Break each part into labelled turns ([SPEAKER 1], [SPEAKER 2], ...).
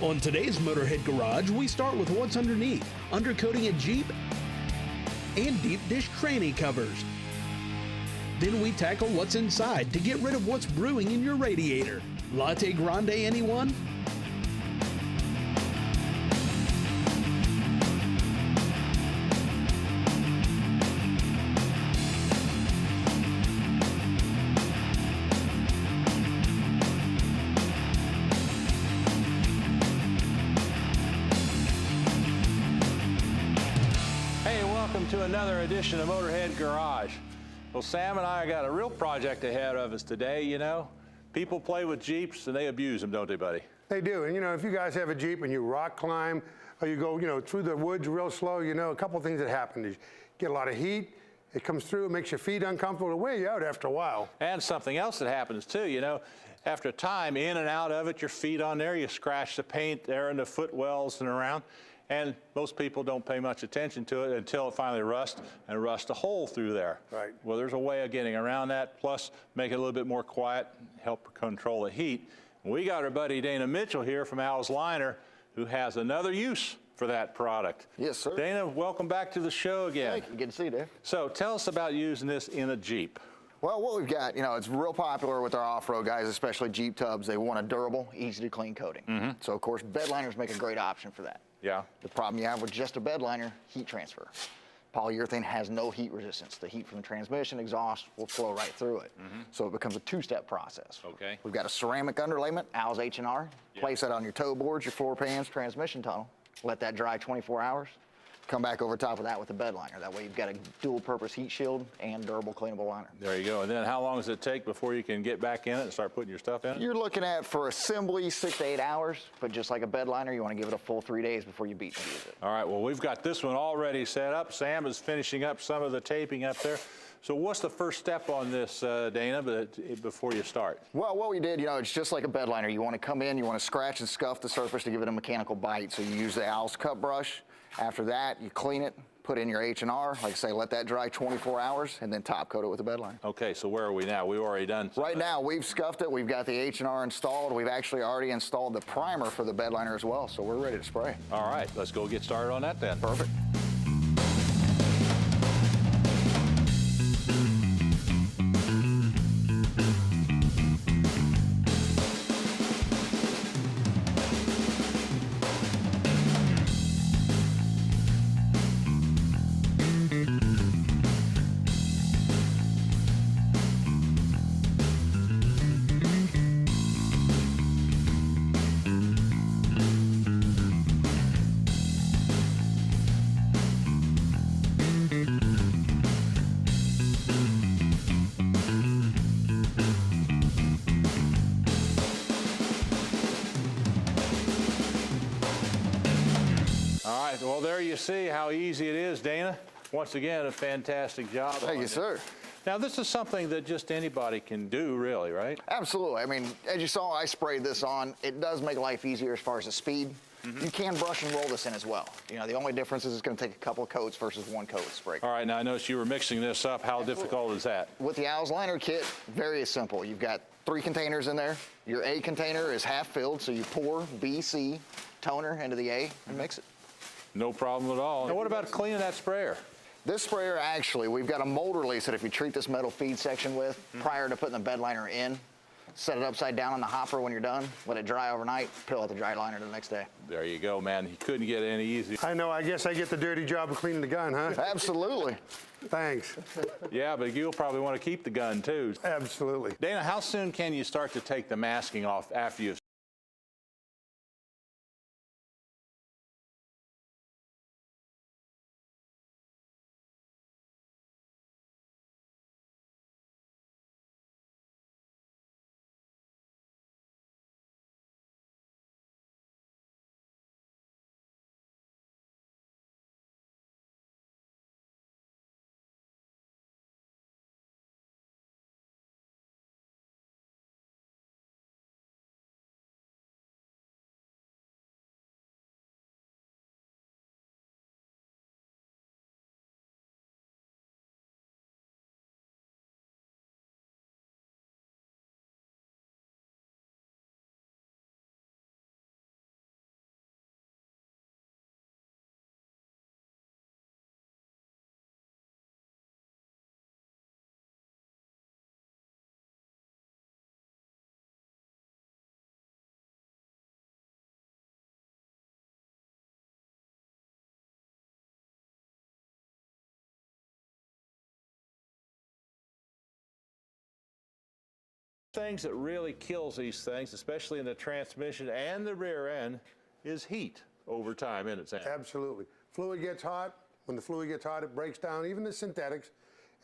[SPEAKER 1] On today's Motorhead Garage, we start with what's underneath, undercoating a Jeep and deep dish tranny covers. Then we tackle what's inside to get rid of what's brewing in your radiator. Latte grande, anyone?
[SPEAKER 2] To another edition of Motorhead Garage. Well, Sam and I got a real project ahead of us today. You know, people play with Jeeps and they abuse them, don't they, buddy?
[SPEAKER 3] They do. And you know, if you guys have a Jeep and you rock climb or you go, you know, through the woods real slow, you know, a couple things that happen is you get a lot of heat. It comes through, it makes your feet uncomfortable. It'll wear you out after a while.
[SPEAKER 2] And something else that happens too, you know, after time, in and out of it, your feet on there, you scratch the paint there in the footwells and around. And most people don't pay much attention to it until it finally rusts and rusts a hole through there.
[SPEAKER 3] Right.
[SPEAKER 2] Well, there's a way of getting around that, plus make it a little bit more quiet, help control the heat. We got our buddy Dana Mitchell here from Al's Liner, who has another use for that product.
[SPEAKER 4] Yes, sir.
[SPEAKER 2] Dana, welcome back to the show again.
[SPEAKER 4] Thank you. Good to see you, Dave.
[SPEAKER 2] So tell us about using this in a Jeep.
[SPEAKER 4] Well, what we've got, you know, it's real popular with our off-road guys, especially Jeep tubs. They want a durable, easy to clean coating. So, of course, bed liners make a great option for that.
[SPEAKER 2] Yeah.
[SPEAKER 4] The problem you have with just a bed liner, heat transfer. Polyurethane has no heat resistance. The heat from the transmission exhaust will flow right through it. So it becomes a two-step process.
[SPEAKER 2] Okay.
[SPEAKER 4] We've got a ceramic underlayment, Al's H&R.
[SPEAKER 2] Yeah. Place
[SPEAKER 4] that on your toe boards, your floor pans, transmission tunnel. Let that dry 24 hours. Come back over top of that with a bed liner. That way you've got a dual-purpose heat shield and durable cleanable liner.
[SPEAKER 2] There you go. And then how long does it take before you can get back in it and start putting your stuff in it?
[SPEAKER 4] You're looking at, for assembly, 6 to 8 hours, but just like a bed liner, you want to give it a full 3 days before you beat and use it.
[SPEAKER 2] All right, well, we've got this one already set up. Sam is finishing up some of the taping up there. So what's the first step on this, Dana, before you start?
[SPEAKER 4] Well, what we did, you know, it's just like a bed liner. You want to come in, you want to scratch and scuff the surface to give it a mechanical bite. So you use the Al's cut brush. After that, you clean it, put in your H&R, like I say, let that dry 24 hours, and then top coat it with a bed liner.
[SPEAKER 2] Okay, so where are we now? We've already done
[SPEAKER 4] Right now, we've scuffed it. We've got the H&R installed. We've actually already installed the primer for the bed liner as well, so we're ready to spray.
[SPEAKER 2] All right, let's go get started on that then.
[SPEAKER 4] Perfect.
[SPEAKER 2] Well, there you see how easy it is, Dana. Once again, a fantastic job.
[SPEAKER 4] Thank you, sir.
[SPEAKER 2] Now, this is something that just anybody can do, really, right?
[SPEAKER 4] Absolutely. I mean, as you saw, I sprayed this on. It does make life easier as far as the speed. You can brush and roll this in as well. You know, the only difference is it's going to take a couple of coats versus one coat of spray.
[SPEAKER 2] All right, now I noticed you were mixing this up. How difficult is that?
[SPEAKER 4] With the Al's Liner kit, very simple. You've got 3 containers in there. Your A container is half filled, so you pour B, C, toner into the A and mix it.
[SPEAKER 2] No problem at all. Now, what about cleaning that sprayer?
[SPEAKER 4] This sprayer, actually, we've got a mold release that if you treat this metal feed section with, prior to putting the bed liner in, set it upside down in the hopper when you're done, let it dry overnight, peel out the dry liner the next day.
[SPEAKER 2] There you go, man. You couldn't get any easier.
[SPEAKER 3] I know, I guess I get the dirty job of cleaning the gun, huh?
[SPEAKER 4] Absolutely.
[SPEAKER 3] Thanks.
[SPEAKER 2] Yeah, but you'll probably want to keep the gun, too.
[SPEAKER 3] Absolutely.
[SPEAKER 2] Dana, how soon can you start to take the masking off after you've things that really kills these things, especially in the transmission and the rear end, is heat over time in its end.
[SPEAKER 3] Absolutely. Fluid gets hot. When the fluid gets hot, it breaks down, even the synthetics,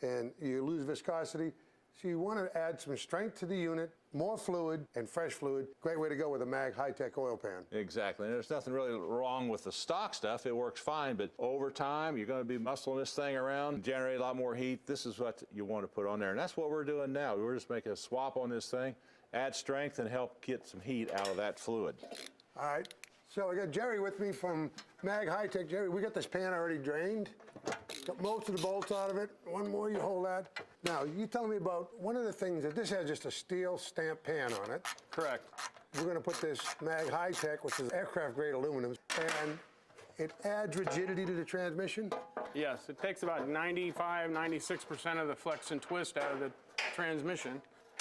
[SPEAKER 3] and you lose viscosity. So you want to add some strength to the unit, more fluid and fresh fluid. Great way to go with a Mag-Hytec oil pan.
[SPEAKER 2] Exactly. And there's nothing really wrong with the stock stuff. It works fine, but over time, you're going to be muscling this thing around, generate a lot more heat. This is what you want to put on there. And that's what we're doing now. We're just making a swap on this thing, add strength, and help get some heat out of that fluid.
[SPEAKER 3] All right. So I got Jerry with me from Mag-Hytec. Jerry, we got this pan already drained. Got most of the bolts out of it. One more, you hold that. Now, you tell me about one of the things that this has just a steel stamp pan on it.
[SPEAKER 5] Correct.
[SPEAKER 3] We're going to put this Mag-Hytec, which is aircraft grade aluminum, and it adds rigidity to the transmission.
[SPEAKER 5] Yes, it takes about 95, 96% of the flex and twist out of the transmission.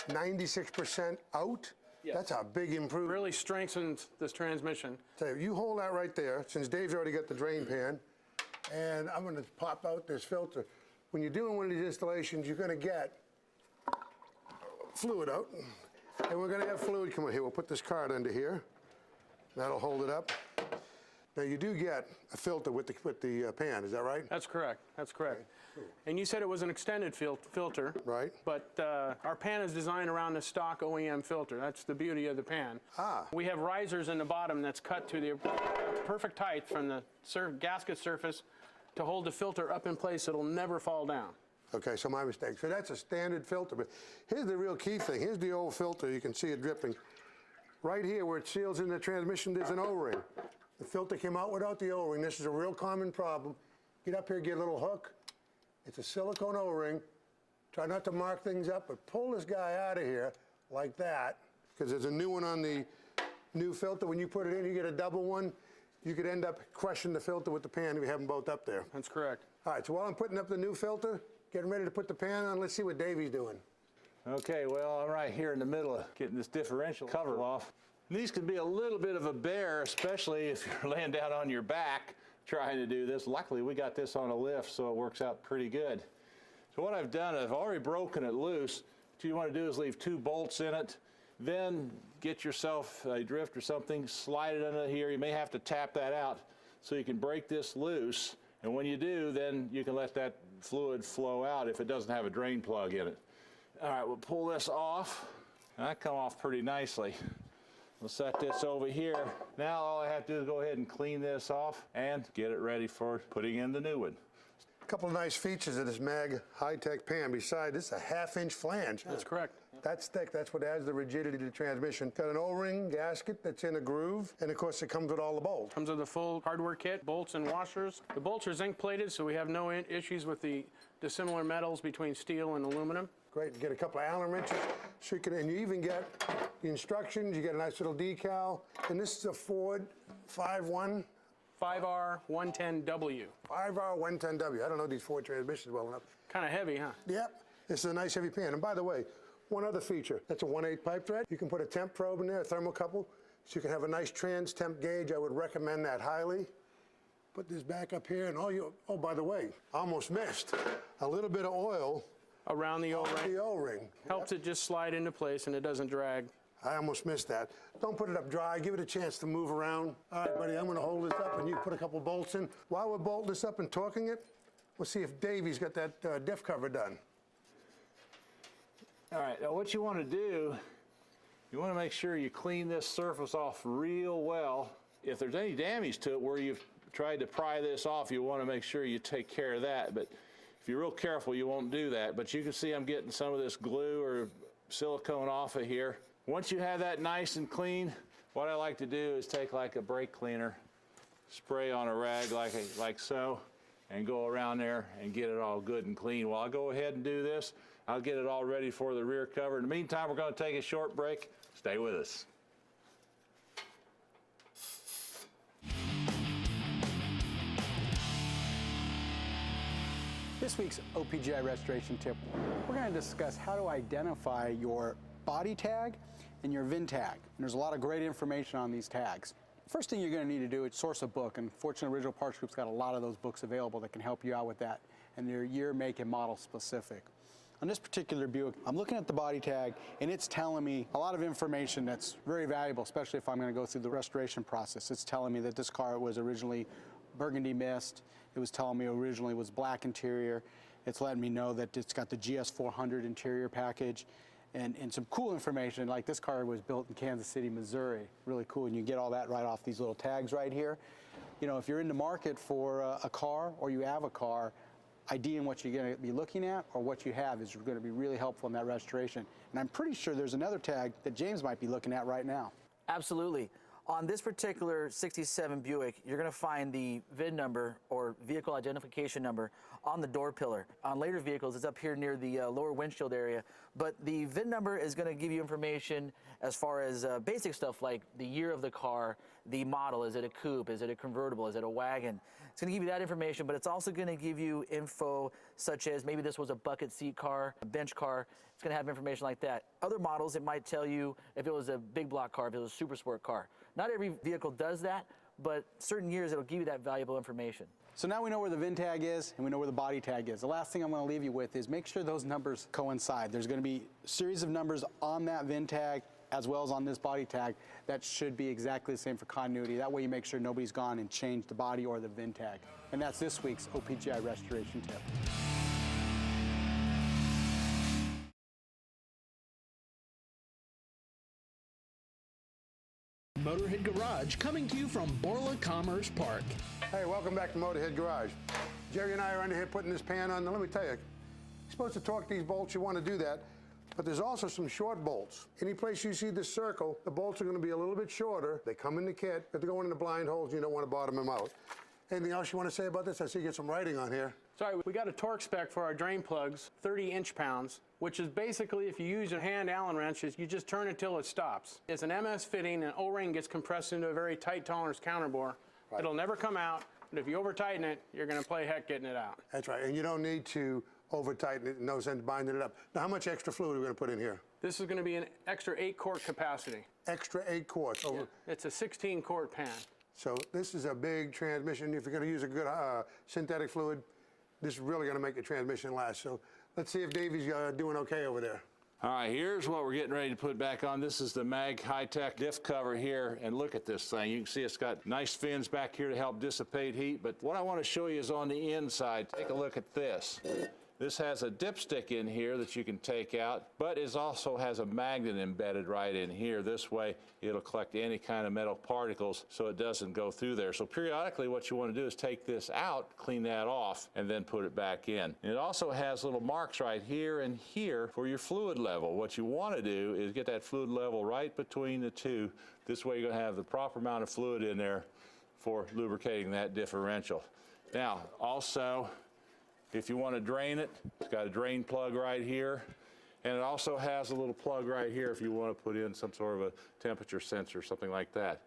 [SPEAKER 3] 96% out?
[SPEAKER 5] Yes.
[SPEAKER 3] That's a big improvement.
[SPEAKER 5] Really strengthens this transmission.
[SPEAKER 3] So you hold that right there, since Dave's already got the drain pan, and I'm going to pop out this filter. When you're doing one of these installations, you're going to get fluid out, and we're going to have fluid come in here. We'll put this card under here. That'll hold it up. Now you do get a filter with the pan, is that right?
[SPEAKER 5] That's correct. That's correct. And you said it was an extended filter.
[SPEAKER 3] Right.
[SPEAKER 5] But our pan is designed around the stock OEM filter. That's the beauty of the pan.
[SPEAKER 3] Ah.
[SPEAKER 5] We have risers in the bottom that's cut to the perfect height from the gasket surface to hold the filter up in place. It'll never fall down.
[SPEAKER 3] Okay, so my mistake. So that's a standard filter. But here's the real key thing. Here's the old filter. You can see it dripping. Right here where it seals in the transmission, there's an O-ring. The filter came out without the O-ring. This is a real common problem. Get up here, get a little hook. It's a silicone O-ring. Try not to mark things up, but pull this guy out of here like that, because there's a new one on the new filter. When you put it in, you get a double one. You could end up crushing the filter with the pan if you have them both up there.
[SPEAKER 5] That's correct.
[SPEAKER 3] All right, so while I'm putting up the new filter, getting ready to put the pan on, let's see what Davey's doing.
[SPEAKER 2] Okay, well, I'm right here in the middle of getting this differential cover off. And these can be a little bit of a bear, especially if you're laying down on your back trying to do this. Luckily, we got this on a lift, so it works out pretty good. So what I've done, I've already broken it loose. What you want to do is leave 2 bolts in it, then get yourself a drift or something, slide it under here. You may have to tap that out so you can break this loose. And when you do, then you can let that fluid flow out if it doesn't have a drain plug in it. All right, we'll pull this off. And that come off pretty nicely. We'll set this over here. Now all I have to do is go ahead and clean this off and get it ready for putting in the new one.
[SPEAKER 3] A couple of nice features of this Mag-Hytec pan. Besides, it's a 1/2-inch flange.
[SPEAKER 5] That's correct.
[SPEAKER 3] That's thick. That's what adds the rigidity to the transmission. Got an O-ring gasket that's in a groove, and of course it comes with all the bolts.
[SPEAKER 5] Comes with a full hardware kit, bolts and washers. The bolts are zinc plated, so we have no issues with the dissimilar metals between steel and aluminum.
[SPEAKER 3] Great. You get a couple of Allen wrenches, so you can, and you even get the instructions. You get a nice little decal, and this is a Ford 5.1.
[SPEAKER 5] 5R110W.
[SPEAKER 3] 5R110W. I don't know these Ford transmissions well enough.
[SPEAKER 5] Kind of heavy, huh?
[SPEAKER 3] Yep. This is a nice heavy pan. And by the way, one other feature. That's a 1/8 pipe thread. You can put a temp probe in there, a thermocouple, so you can have a nice trans temp gauge. I would recommend that highly. Put this back up here, and oh, by the way, almost missed. A little bit of oil
[SPEAKER 5] Around the
[SPEAKER 3] on
[SPEAKER 5] O-ring.
[SPEAKER 3] the O-ring.
[SPEAKER 5] Helps it just slide into place and it doesn't drag.
[SPEAKER 3] I almost missed that. Don't put it up dry. Give it a chance to move around. All right, buddy, I'm going to hold this up, and you put a couple bolts in. While we're bolting this up and torquing it, we'll see if Davey's got that diff cover done.
[SPEAKER 2] All right, now what you want to do, you want to make sure you clean this surface off real well. If there's any damage to it where you've tried to pry this off, you want to make sure you take care of that. But if you're real careful, you won't do that. But you can see I'm getting some of this glue or silicone off of here. Once you have that nice and clean, what I like to do is take like a brake cleaner, spray on a rag like so, and go around there and get it all good and clean. While I go ahead and do this, I'll get it all ready for the rear cover. In the meantime, we're going to take a short break. Stay with us.
[SPEAKER 6] This week's OPGI restoration tip, we're going to discuss how to identify your body tag and your VIN tag. And there's a lot of great information on these tags. First thing you're going to need to do is source a book, and fortunately Original Parts Group's got a lot of those books available that can help you out with that, and they're year, make, and model specific. On this particular Buick, I'm looking at the body tag, and it's telling me a lot of information that's very valuable, especially if I'm going to go through the restoration process. It's telling me that this car was originally burgundy mist. It was telling me originally it was black interior. It's letting me know that it's got the GS400 interior package. And some cool information, like this car was built in Kansas City, Missouri. Really cool, and you get all that right off these little tags right here. You know, if you're in the market for a car, or you have a car, IDing what you're going to be looking at or what you have is going to be really helpful in that restoration. And I'm pretty sure there's another tag that James might be looking at right now.
[SPEAKER 7] Absolutely. On this particular 67 Buick, you're going to find the VIN number or vehicle identification number on the door pillar. On later vehicles, it's up here near the lower windshield area. But the VIN number is going to give you information as far as basic stuff like the year of the car, the model. Is it a coupe? Is it a convertible? Is it a wagon? It's going to give you that information, but it's also going to give you info such as maybe this was a bucket seat car, a bench car. It's going to have information like that. Other models, it might tell you if it was a big block car, if it was a super sport car. Not every vehicle does that, but certain years it'll give you that valuable information.
[SPEAKER 6] So now we know where the VIN tag is and we know where the body tag is. The last thing I'm going to leave you with is make sure those numbers coincide. There's going to be a series of numbers on that VIN tag as well as on this body tag that should be exactly the same for continuity. That way you make sure nobody's gone and changed the body or the VIN tag. And that's this week's OPGI Restoration Tip.
[SPEAKER 1] Motorhead Garage, coming to you from Borla Commerce Park.
[SPEAKER 3] Hey, welcome back to Motorhead Garage. Jerry and I are under here putting this pan on. Now, let me tell you, you're supposed to torque these bolts, you want to do that, but there's also some short bolts. Any place you see this circle, the bolts are going to be a little bit shorter. They come in the kit, but they're going in the blind holes, you don't want to bottom them out. Anything else you want to say about this? I see you get some writing on here.
[SPEAKER 5] Sorry, we got a torque spec for our drain plugs, 30 inch-pounds, which is basically if you use a hand Allen wrench, you just turn it till it stops. It's an MS fitting, and O-ring gets compressed into a very tight tolerance counterbore. Right. It'll never come out, but if you over-tighten it, you're going to play heck getting it out.
[SPEAKER 3] That's right, and you don't need to over-tighten it, no sense binding it up. Now, how much extra fluid are we going to put in here?
[SPEAKER 5] This is going to be an extra 8-quart capacity.
[SPEAKER 3] Extra 8 quarts.
[SPEAKER 5] Yeah. It's a 16-quart pan.
[SPEAKER 3] So this is a big transmission. If you're going to use a good synthetic fluid, this is really going to make the transmission last. So let's see if Davey's doing okay over there.
[SPEAKER 2] All right, here's what we're getting ready to put back on. This is the Mag-Hytec diff cover here, and look at this thing. You can see it's got nice fins back here to help dissipate heat, but what I want to show you is on the inside. Take a look at this. This has a dipstick in here that you can take out, but it also has a magnet embedded right in here. This way, it'll collect any kind of metal particles so it doesn't go through there. So periodically, what you want to do is take this out, clean that off, and then put it back in. And it also has little marks right here and here for your fluid level. What you want to do is get that fluid level right between the two. This way, you're going to have the proper amount of fluid in there for lubricating that differential. Now, also, if you want to drain it, it's got a drain plug right here. And it also has a little plug right here if you want to put in some sort of a temperature sensor, something like that.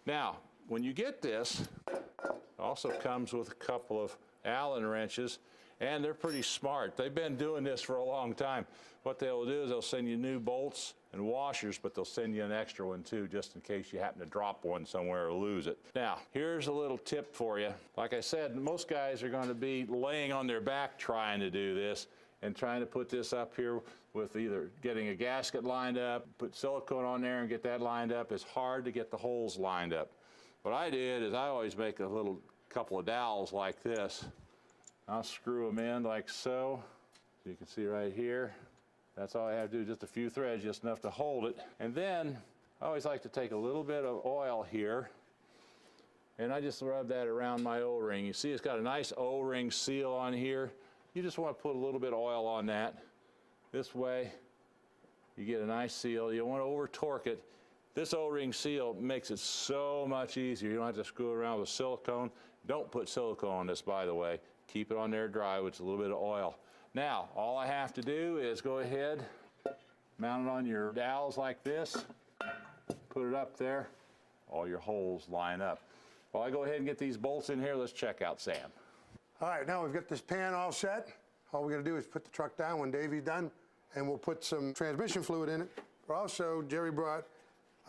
[SPEAKER 2] Now, when you get this, it also comes with a couple of Allen wrenches, and they're pretty smart. They've been doing this for a long time. What they'll do is they'll send you new bolts and washers, but they'll send you an extra one too, just in case you happen to drop one somewhere or lose it. Now, here's a little tip for you. Like I said, most guys are going to be laying on their back trying to do this and trying to put this up here with either getting a gasket lined up, put silicone on there and get that lined up. It's hard to get the holes lined up. What I did is I always make a little couple of dowels like this. I'll screw them in like so. So you can see right here. That's all I have to do, just a few threads, just enough to hold it. And then I always like to take a little bit of oil here, and I just rub that around my O-ring. You see it's got a nice O-ring seal on here. You just want to put a little bit of oil on that. This way, you get a nice seal. You don't want to over-torque it. This O-ring seal makes it so much easier. You don't have to screw around with silicone. Don't put silicone on this, by the way. Keep it on there dry with a little bit of oil. Now, all I have to do is go ahead, mount it on your dowels like this, put it up there, all your holes line up. While I go ahead and get these bolts in here, let's check out Sam.
[SPEAKER 3] All right, now we've got this pan all set. All we got to do is put the truck down when Davey's done, and we'll put some transmission fluid in it. Also, Jerry brought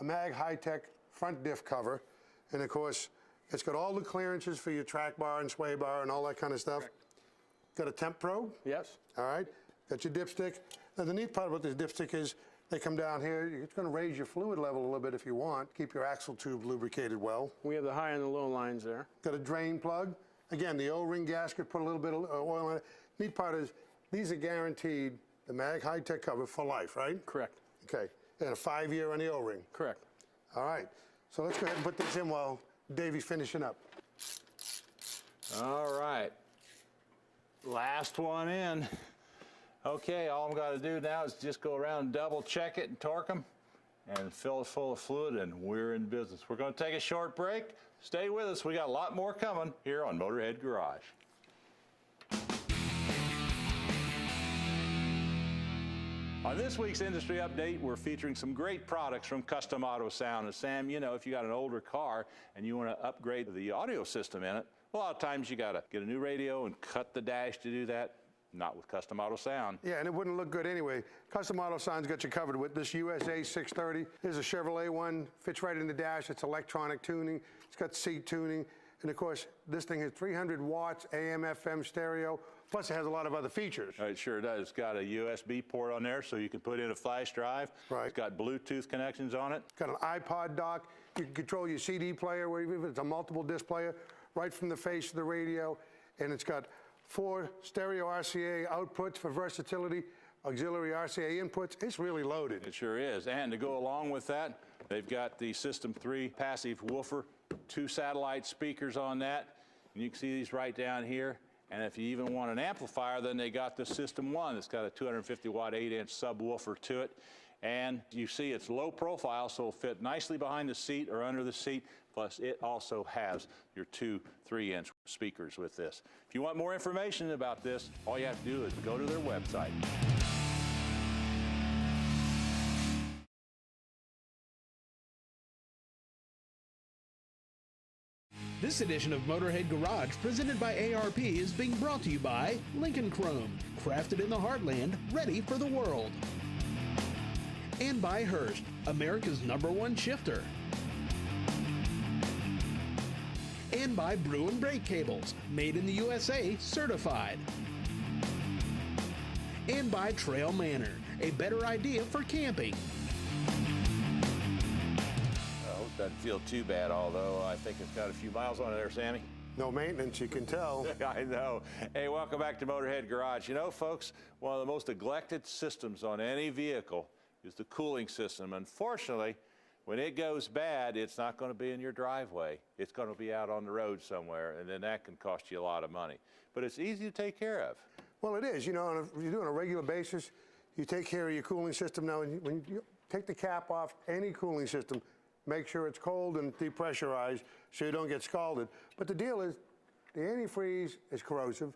[SPEAKER 3] a Mag-Hytec front diff cover, and of course, it's got all the clearances for your track bar and sway bar and all that kind of stuff. Correct. Got a temp probe?
[SPEAKER 5] Yes.
[SPEAKER 3] All right. Got your dipstick. Now the neat part about this dipstick is they come down here. It's going to raise your fluid level a little bit if you want. Keep your axle tube lubricated well.
[SPEAKER 5] We have the high and the low lines there.
[SPEAKER 3] Got a drain plug. Again, the O-ring gasket, put a little bit of oil in it. Neat part is these are guaranteed the Mag-Hytec cover for life, right?
[SPEAKER 5] Correct.
[SPEAKER 3] Okay. And a 5-year on the O-ring.
[SPEAKER 5] Correct.
[SPEAKER 3] All right. So let's go ahead and put this in while Davey's finishing up.
[SPEAKER 2] All right. Last one in. Okay, all I'm going to do now is just go around and double check it and torque them and fill it full of fluid, and we're in business. We're going to take a short break. Stay with us. We got a lot more coming here on Motorhead Garage. On this week's Industry Update, we're featuring some great products from Custom Auto Sound. And Sam, you know, if you got an older car and you want to upgrade the audio system in it, a lot of times you got to get a new radio and cut the dash to do that. Not with Custom Auto Sound.
[SPEAKER 3] Yeah, and it wouldn't look good anyway. Custom Auto Sound's got you covered with this USA 630. Here's a Chevrolet one, fits right in the dash. It's electronic tuning. It's got seat tuning. And of course, this thing has 300 watts AM, FM stereo. Plus, it has a lot of other features.
[SPEAKER 2] It sure does. It's got a USB port on there so you can put in a flash drive.
[SPEAKER 3] Right.
[SPEAKER 2] It's got Bluetooth connections on it.
[SPEAKER 3] It's got an iPod dock. You can control your CD player, or even if it's a multiple disc player, right from the face of the radio. And it's got 4 stereo RCA outputs for versatility, auxiliary RCA inputs. It's really loaded.
[SPEAKER 2] It sure is. And to go along with that, they've got the System 3 passive woofer, 2 satellite speakers on that. And you can see these right down here. And if you even want an amplifier, then they got the System 1. It's got a 250 watt 8-inch subwoofer to it. And you see it's low profile, so it'll fit nicely behind the seat or under the seat. Plus, it also has your 2 3-inch speakers with this. If you want more information about this, all you have to do is go to their website.
[SPEAKER 1] This edition of Motorhead Garage, presented by ARP, is being brought to you by Lincoln Chrome, crafted in the heartland, ready for the world. And by Hurst, America's #1 shifter. And by Bruin Brake Cables, made in the USA, certified. And by Trail Manor, a better idea for camping.
[SPEAKER 2] I hope it doesn't feel too bad, although I think it's got a few miles on it there, Sammy.
[SPEAKER 3] No maintenance, you can tell.
[SPEAKER 2] I know. Hey, welcome back to Motorhead Garage. You know, folks, one of the most neglected systems on any vehicle is the cooling system. Unfortunately, when it goes bad, it's not going to be in your driveway. It's going to be out on the road somewhere, and then that can cost you a lot of money. But it's easy to take care of.
[SPEAKER 3] Well, it is. You know, you do it on a regular basis. You take care of your cooling system. Now, when you take the cap off any cooling system, make sure it's cold and depressurized so you don't get scalded. But the deal is, the antifreeze is corrosive.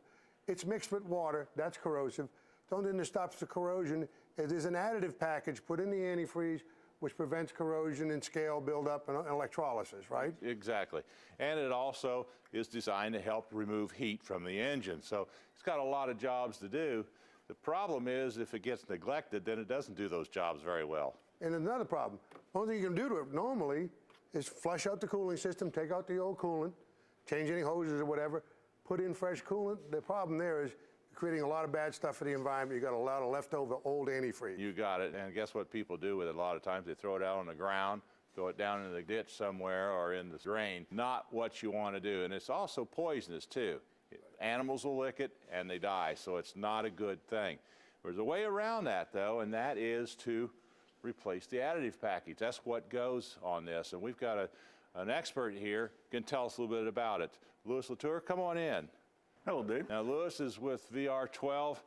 [SPEAKER 3] It's mixed with water. That's corrosive. The only thing that stops the corrosion is there's an additive package put in the antifreeze which prevents corrosion and scale buildup and electrolysis, right?
[SPEAKER 2] Exactly. And it also is designed to help remove heat from the engine. So it's got a lot of jobs to do. The problem is if it gets neglected, then it doesn't do those jobs very well.
[SPEAKER 3] And another problem, the only thing you can do to it normally is flush out the cooling system, take out the old coolant, change any hoses or whatever, put in fresh coolant. The problem there is creating a lot of bad stuff for the environment. You got a lot of leftover old antifreeze.
[SPEAKER 2] You got it. And guess what people do with it a lot of times? They throw it out on the ground, throw it down in the ditch somewhere or in the drain. Not what you want to do. And it's also poisonous too. Animals will lick it and they die, so it's not a good thing. There's a way around that though, and that is to replace the additive package. That's what goes on this. And we've got an expert here who can tell us a little bit about it. Louis Latour, come on in.
[SPEAKER 8] Hello, Dave.
[SPEAKER 2] Now, Louis is with VR12.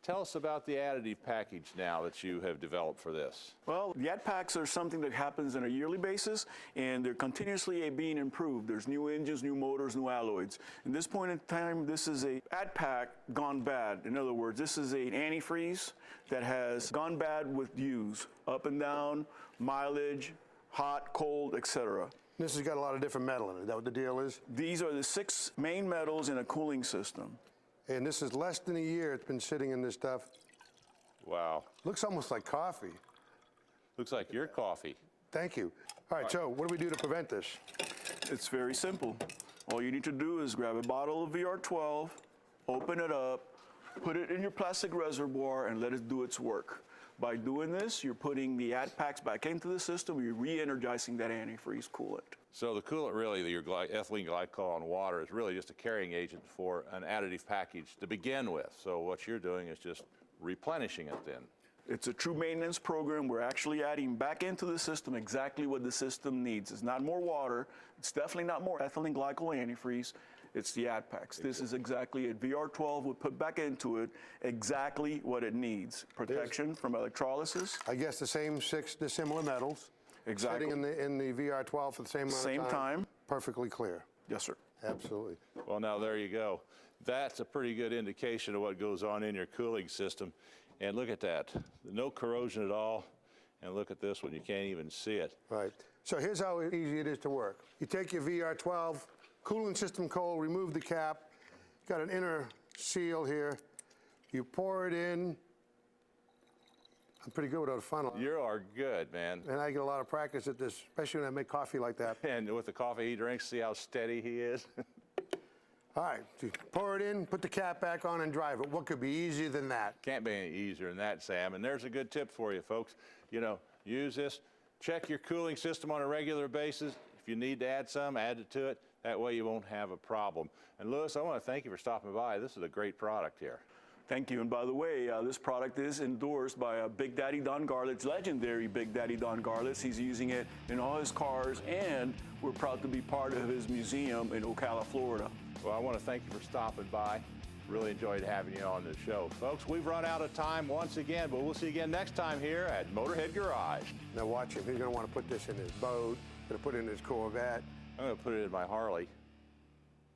[SPEAKER 2] Tell us about the additive package now that you have developed for this.
[SPEAKER 8] Well, the ad packs are something that happens on a yearly basis, and they're continuously being improved. There's new engines, new motors, new alloys. At this point in time, this is a ad pack gone bad. In other words, this is an antifreeze that has gone bad with use, up and down, mileage, hot, cold, etc.
[SPEAKER 3] This has got a lot of different metal in it. Is that what the deal is?
[SPEAKER 8] These are the 6 main metals in a cooling system.
[SPEAKER 3] And this is less than a year it's been sitting in this stuff.
[SPEAKER 2] Wow.
[SPEAKER 3] Looks almost like coffee.
[SPEAKER 2] Looks like your coffee.
[SPEAKER 3] Thank you. All right, so what do we do to prevent this?
[SPEAKER 8] It's very simple. All you need to do is grab a bottle of VR12, open it up, put it in your plastic reservoir and let it do its work. By doing this, you're putting the add packs back into the system, you're re-energizing that antifreeze coolant.
[SPEAKER 2] So the coolant, really, your ethylene glycol and water, is really just a carrying agent for an additive package to begin with. So what you're doing is just replenishing it then.
[SPEAKER 8] It's a true maintenance program. We're actually adding back into the system exactly what the system needs. It's not more water. It's definitely not more ethylene glycol antifreeze. It's the add packs. This is exactly it. VR12 would put back into it exactly what it needs. Protection from electrolysis.
[SPEAKER 3] I guess the same 6 dissimilar metals.
[SPEAKER 8] Exactly.
[SPEAKER 3] Sitting in the VR12 for the same amount of time. Perfectly clear.
[SPEAKER 8] Yes, sir.
[SPEAKER 3] Absolutely.
[SPEAKER 2] Well, now there you go. That's a pretty good indication of what goes on in your cooling system. And look at that. No corrosion at all. And look at this one. You can't even see it.
[SPEAKER 3] Right. So here's how easy it is to work. You take your VR12, cooling system cold, remove the cap, got an inner seal here. You pour it in. I'm pretty good without a funnel.
[SPEAKER 2] You are good, man.
[SPEAKER 3] And I get a lot of practice at this, especially when I make coffee like that.
[SPEAKER 2] And with the coffee he drinks, see how steady he is?
[SPEAKER 3] All right, so you pour it in, put the cap back on and drive it. What could be easier than that?
[SPEAKER 2] Can't be any easier than that, Sam. And there's a good tip for you, folks. You know, use this. Check your cooling system on a regular basis. If you need to add some, add it to it. That way you won't have a problem. And Louis, I want to thank you for stopping by. This is a great product here.
[SPEAKER 8] Thank you. And by the way, this product is endorsed by Big Daddy Don Garlett's legendary Big Daddy Don Garlitz. He's using it in all his cars, and we're proud to be part of his museum in Ocala, Florida.
[SPEAKER 2] Well, I want to thank you for stopping by. Really enjoyed having you on the show. Folks, we've run out of time once again, but we'll see you again next time here at Motorhead Garage.
[SPEAKER 3] Now watch him. He's going to want to put this in his boat, going to put it in his Corvette.
[SPEAKER 2] I'm going to put it in my Harley.